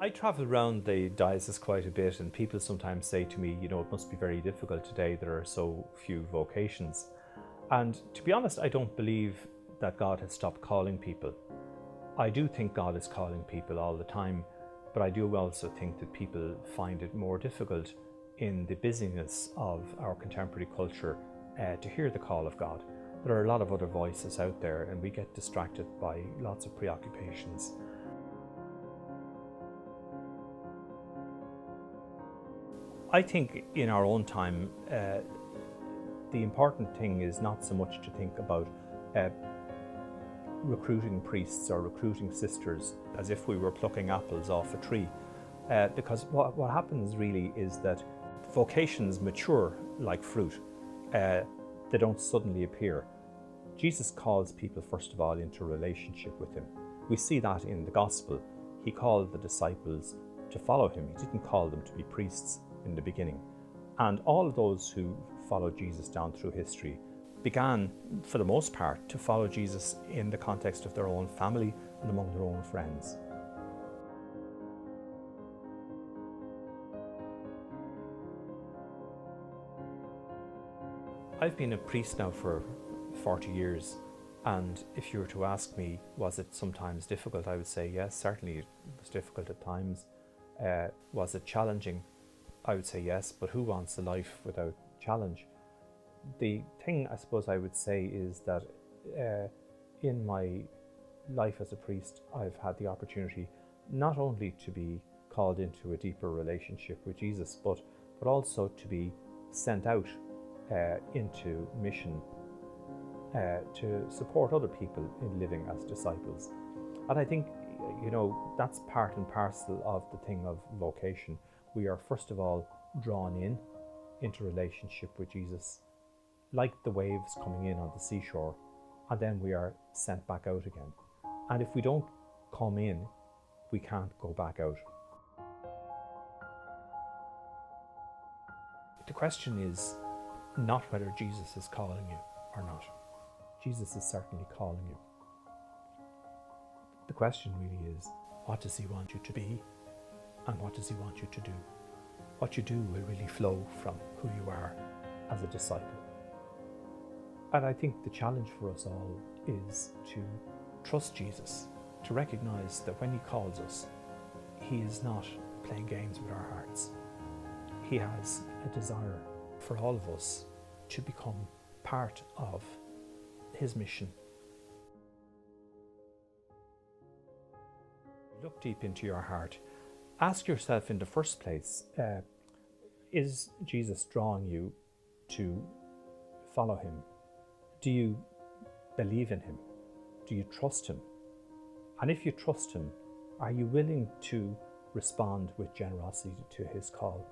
I travel around the diocese quite a bit, and people sometimes say to me, it must be very difficult today, there are so few vocations. And to be honest, I don't believe that God has stopped calling people. I do think God is calling people all the time, but I do also think that people find it more difficult in the busyness of our contemporary culture to hear the call of God. There are a lot of other voices out there, and we get distracted by lots of preoccupations. I think in our own time, the important thing is not so much to think about recruiting priests or recruiting sisters as if we were plucking apples off a tree. Because what happens really is that vocations mature like fruit. They don't suddenly appear. Jesus calls people, first of all, into relationship with him. We see that in the gospel. He called the disciples to follow him. He didn't call them to be priests in the beginning. And all of those who followed Jesus down through history began, for the most part, to follow Jesus in the context of their own family and among their own friends. I've been a priest now for 40 years, and if you were to ask me, was it sometimes difficult, I would say yes, certainly it was difficult at times. Was it challenging? I would say yes, but who wants a life without challenge? The thing I suppose I would say is that in my life as a priest, I've had the opportunity not only to be called into a deeper relationship with Jesus, but also to be sent out into mission to support other people in living as disciples. And I think, that's part and parcel of the thing of vocation. We are first of all drawn into relationship with Jesus, like the waves coming in on the seashore, and then we are sent back out again. And if we don't come in, we can't go back out. The question is not whether Jesus is calling you or not. Jesus is certainly calling you. The question really is, what does he want you to be, and what does he want you to do? What you do will really flow from who you are as a disciple. And I think the challenge for us all is to trust Jesus, to recognize that when he calls us, he is not playing games with our hearts. He has a desire for all of us to become part of his mission. Look deep into your heart. Ask yourself in the first place, is Jesus drawing you to follow him? Do you believe in him? Do you trust him? And if you trust him, are you willing to respond with generosity to his call?